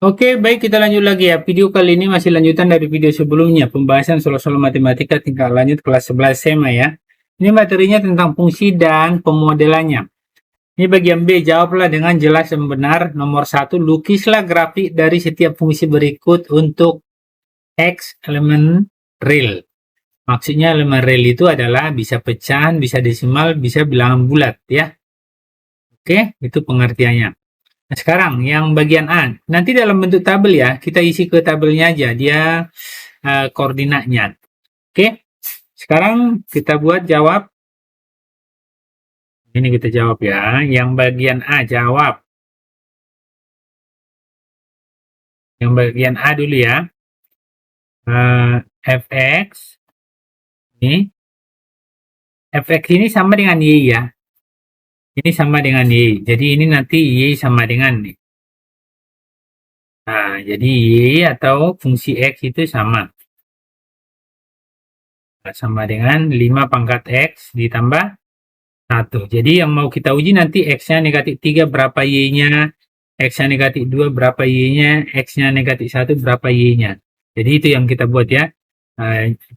Oke, baik kita lanjut lagi ya. Video kali ini masih lanjutan dari video sebelumnya, pembahasan soal-soal matematika tingkat lanjut kelas 11 SMA ya. Ini materinya tentang fungsi dan pemodelannya. Ini bagian B, jawablah dengan jelas dan benar. Nomor 1, lukislah grafik dari setiap fungsi berikut untuk X elemen real. Maksudnya elemen real itu adalah bisa pecahan, bisa desimal, bisa bilangan bulat ya. Oke, itu pengertiannya. Nah, sekarang yang bagian A, nanti dalam bentuk tabel ya, kita isi ke tabelnya aja, dia koordinatnya. Oke, sekarang kita buat jawab. Ini kita jawab ya, yang bagian A jawab. Yang bagian A dulu ya, fx, ini, fx ini sama dengan y ya. Ini sama dengan y, jadi ini nanti y sama dengan nih. Nah, jadi y atau fungsi x itu sama. Sama dengan 5 pangkat x ditambah 1. Jadi yang mau kita uji nanti x-nya negatif 3 berapa y-nya, x-nya negatif 2 berapa y-nya, x-nya negatif 1 berapa y-nya. Jadi itu yang kita buat ya.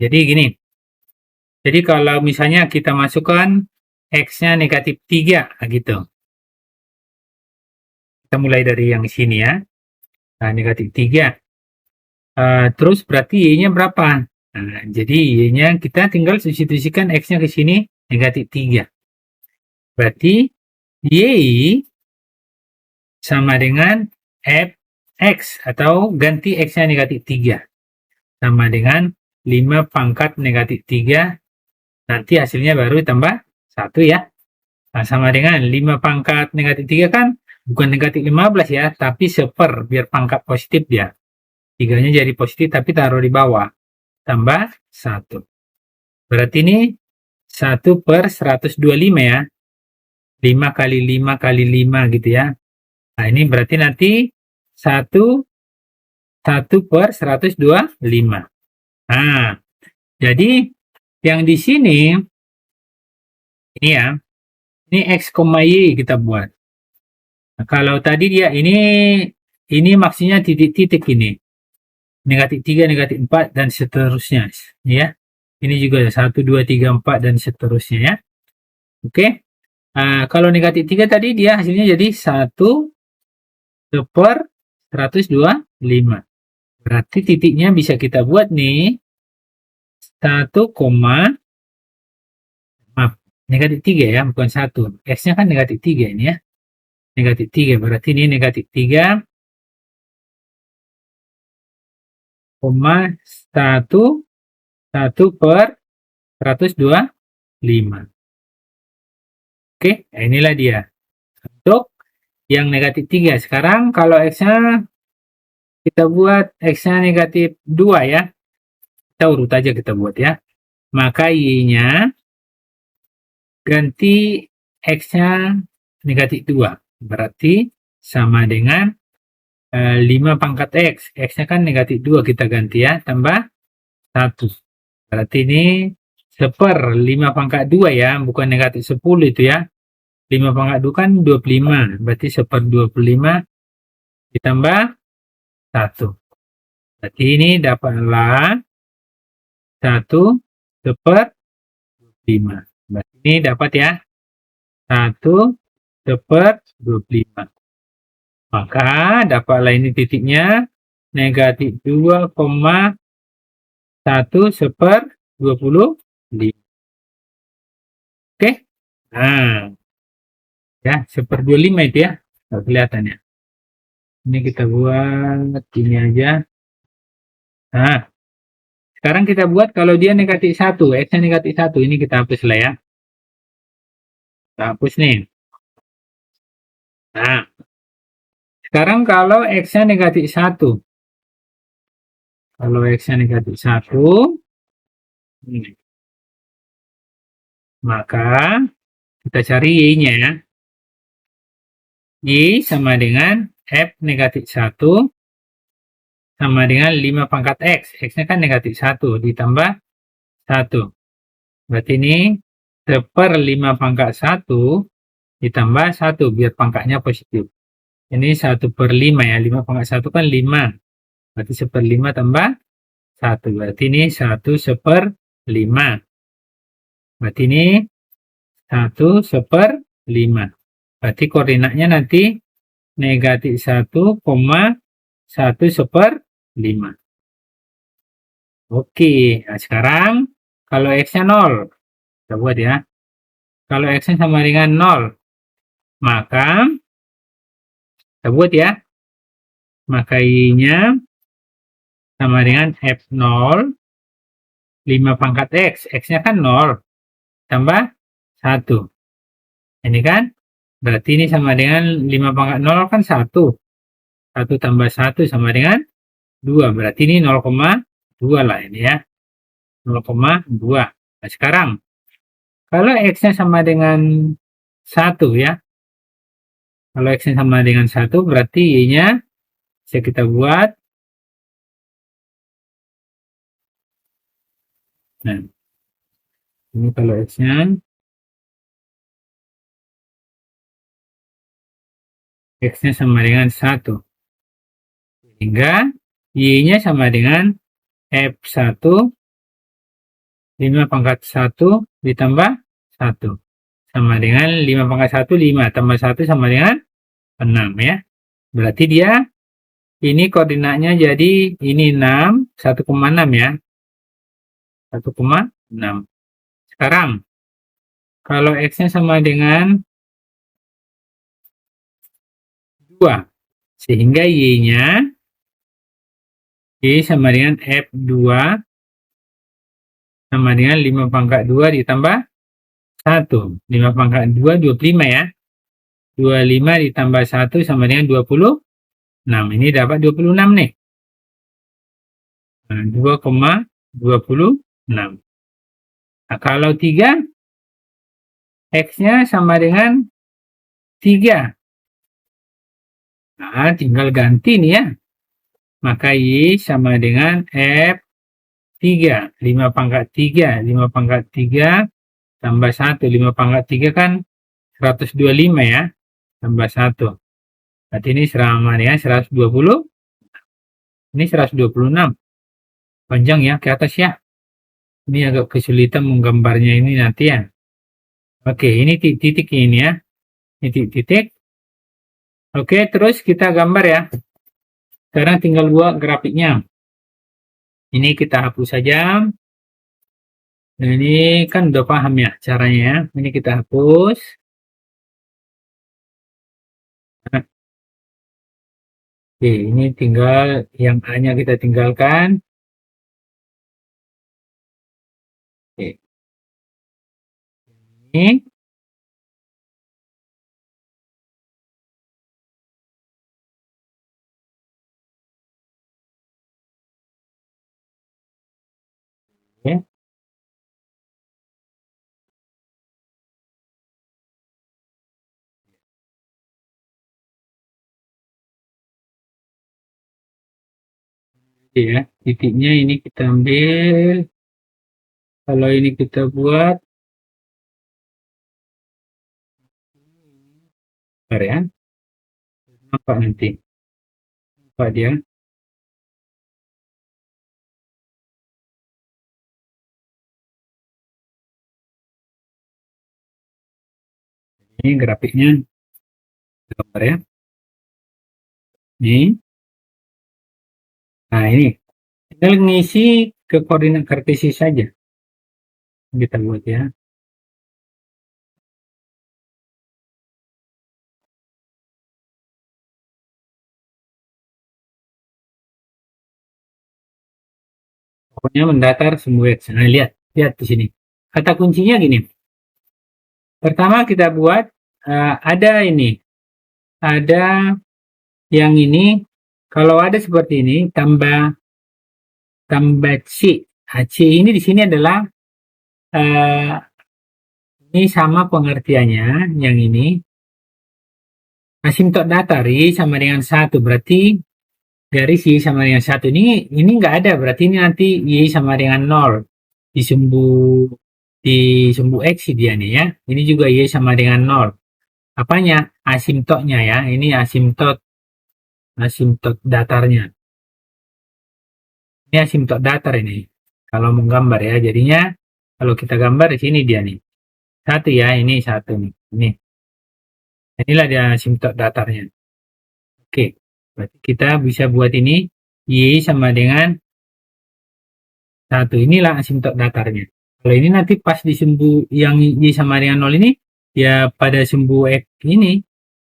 Jadi gini. Jadi kalau misalnya kita masukkan x-nya negatif 3 gitu. Kita mulai dari yang sini ya. Nah, negatif 3. Terus berarti y-nya berapa? Nah, jadi y-nya kita tinggal substitusikan x-nya ke sini negatif 3. Berarti y sama dengan fx atau ganti x-nya negatif 3. Sama dengan 5 pangkat negatif 3. Nanti hasilnya baru tambah 1 ya. Nah, sama dengan 5 pangkat negatif 3 kan bukan negatif 15 ya, tapi seper biar pangkat positif dia. 3-nya jadi positif tapi taruh di bawah. Tambah 1. Berarti ini 1 per 125 ya. 5 kali 5 kali 5 gitu ya. Nah, ini berarti nanti 1 per 125. Nah, jadi yang di sini ini ya, ini x, y kita buat. Nah, kalau tadi dia ini maksudnya titik-titik ini. Negatif 3, negatif 4 dan seterusnya ya. Ini juga 1 2 3 4 dan seterusnya ya. Oke. Kalau negatif 3 tadi dia hasilnya jadi 1 per 125. Berarti titiknya bisa kita buat nih 1, maaf, negatif 3 ya, bukan 1. X-nya kan negatif 3 ini ya. Negatif 3, berarti ini negatif 3, 1 per 125. Oke, nah inilah dia. Untuk yang negatif 3. Sekarang kalau X-nya kita buat X-nya negatif 2 ya. Kita urut aja kita buat ya. Maka Y-nya ganti X-nya negatif 2. Berarti sama dengan 5 pangkat X. X-nya kan negatif 2 kita ganti ya. Tambah 1. Berarti ini seper 5 pangkat 2 ya. Bukan negatif 10 itu ya. 5 pangkat 2 kan 25. Berarti seper 25 ditambah 1. Berarti ini dapatlah 1 seper 5. Berarti ini dapat ya 1 seper 25. Maka dapatlah ini titiknya negatif 2,1 seper 25. Oke. Nah, ya seper 25 itu ya. Kelihatan ya. Ini kita buat ini aja. Nah, sekarang kita buat kalau dia negatif 1, X-nya negatif 1. Ini kita hapus lah ya. Kita hapus nih. Nah, sekarang kalau X-nya negatif 1. Kalau X-nya negatif 1, maka kita cari Y-nya. Y sama dengan F negatif 1 sama dengan 5 pangkat X. X-nya kan negatif 1 ditambah 1. Berarti ini seper 5 pangkat 1 ditambah 1 biar pangkatnya positif. Ini 1/5 ya. 5/1 kan 5. Berarti 1/5 tambah 1. Berarti ini 1/5. Berarti ini 1/5. Berarti koordinatnya nanti negatif 1,1/5. Oke, nah sekarang kalau X-nya 0, kita buat ya. Kalau X-nya sama dengan 0, maka kita buat ya. Maka Y-nya sama dengan F0 5 pangkat X. X-nya kan 0 tambah 1. Ini kan berarti ini sama dengan 5 pangkat 0 kan 1. 1 tambah 1 sama dengan 2. Berarti ini 0,2 lah ini ya. 0,2. Nah sekarang kalau X-nya sama dengan 1 ya. Kalau X-nya sama dengan 1 berarti Y-nya bisa kita buat. Nah, ini kalau X-nya sama dengan 1. Sehingga Y-nya sama dengan F1 5 pangkat 1 ditambah 1. Sama dengan 5 pangkat 1, 5 tambah 1 sama dengan 6 ya. Berarti dia ini koordinatnya jadi ini 6, 1,6 ya. 1,6. Sekarang kalau X-nya sama dengan 2, sehingga Y-nya Y sama dengan F2 sama dengan 5 pangkat 2 ditambah 1. 5 pangkat 2, 25 ya. 25 ditambah 1 sama dengan 26. Ini dapat 26 nih. Nah, 2,26. Nah, kalau 3, X-nya sama dengan 3. Nah, tinggal ganti nih ya. Maka Y sama dengan F3. 5 pangkat 3. 5 pangkat 3 tambah 1. 5 pangkat 3 kan 125 ya. Tambah 1. Berarti ini sama dengan 120. Ini 126. Panjang ya ke atas ya. Ini agak kesulitan menggambarnya ini nanti ya. Oke, ini titik ini ya. Ini titik. Oke, terus kita gambar ya. Sekarang tinggal buat grafiknya. Ini kita hapus saja. Nah, ini kan udah paham ya caranya ya. Ini kita hapus. Nah, oke, ini tinggal yang A-nya kita tinggalkan. Oke. Ini. Oke. Ya, titiknya ini kita ambil. Kalau ini kita buat, bentar ya, nampak nanti, nampak dia. Ini grafiknya, gambar ya. Ini, nah ini, tinggal ngisi ke koordinat kartesis saja. Kita buat ya. Pokoknya mendatar semua X. Nah, lihat di sini. Kata kuncinya gini. Pertama kita buat ada ini, ada yang ini. Kalau ada seperti ini, tambah C. Nah, C ini di sini adalah ini sama pengertiannya. Yang ini asimtot datar Y sama dengan 1. Berarti garis Y sama dengan 1 ini nggak ada. Berarti ini nanti Y sama dengan 0. Di sumbu X dia nih ya. Ini juga Y sama dengan 0. apanya? Asimptotnya ya. Ini asimptot datarnya. Ini asimptot datar ini. Kalau menggambar ya, jadinya kalau kita gambar di sini dia nih. Satu ya, ini satu nih. Ini. Inilah dia asimptot datarnya. Oke. Berarti kita bisa buat ini Y sama dengan satu. Inilah asimptot datarnya. Kalau ini nanti pas di sumbu yang Y sama dengan 0 ini, ya pada sumbu X ini,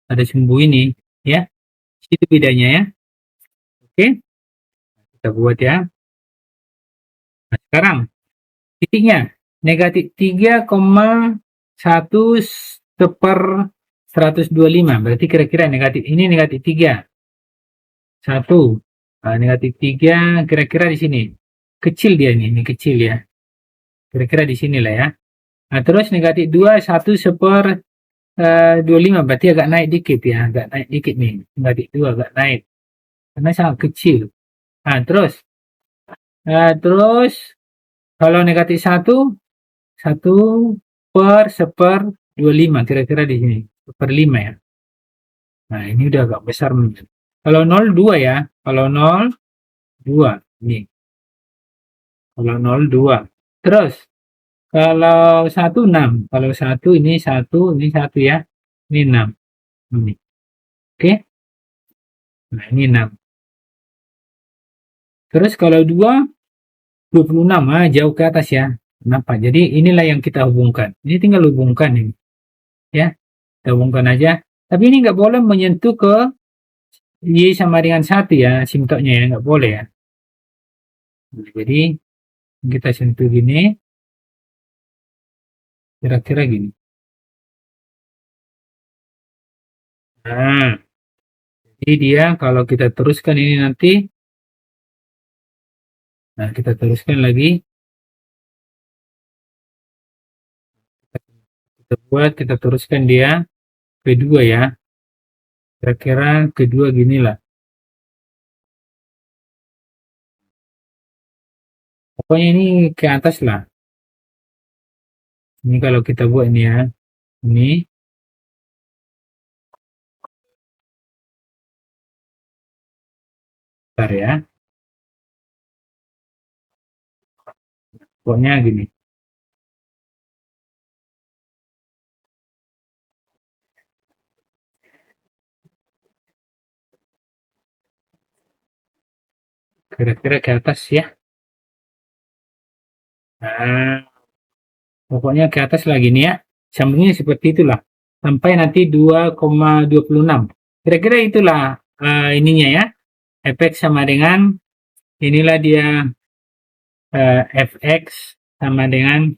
pada sumbu ini, ya. Itu bedanya ya. Oke. Kita buat ya. Nah, sekarang titiknya negatif 3,1 per 125. Berarti kira-kira negatif ini negatif 3. 1. Nah, negatif 3 kira-kira di sini. Kecil dia ini kecil ya. Kira-kira di sini lah ya. Nah, terus negatif 2, 1 per 25. Berarti agak naik dikit ya. Agak naik dikit nih. Negatif 2 agak naik. Karena sangat kecil. Nah, terus kalau negatif 1 per 1/25 kira-kira di sini 1/5 ya. Nah ini udah agak besar mungkin. Kalau 0 2 ya. Kalau 0 2 ini. Kalau 0 2. Terus kalau 1 6. Kalau 1 ini 1 ini 1 ya. Ini 6. Ini. Oke. Nah ini 6. Terus kalau 2 26 jauh ke atas ya. Kenapa? Jadi inilah yang kita hubungkan. Ini tinggal hubungkan ini. Ya. Kita hubungkan aja. Tapi ini nggak boleh menyentuh ke Y sama dengan 1 ya. Simptoknya ya. Nggak boleh ya. Nah, jadi kita sentuh gini. Kira-kira gini. Nah. Jadi dia kalau kita teruskan ini nanti. Nah kita teruskan lagi. Kita teruskan dia kedua ya. Kira-kira kedua gini lah. Pokoknya ini ke atas lah. Ini kalau kita buat ini ya. Ini. Bentar ya. Pokoknya gini. Kira-kira ke atas ya. Nah. Pokoknya ke atas lagi nih ya. Sambungnya seperti itulah. Sampai nanti 2,26. Kira-kira itulah ininya ya. Fx sama dengan inilah dia fx sama dengan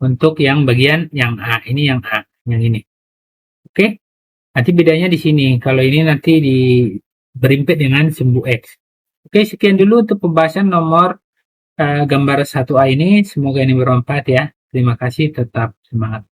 untuk yang bagian yang A. Ini yang A. Yang ini. Oke. Nanti bedanya di sini. Kalau ini nanti berimpit dengan sumbu X. Oke. Sekian dulu untuk pembahasan nomor gambar 1A ini. Semoga ini bermanfaat ya. Terima kasih. Tetap semangat.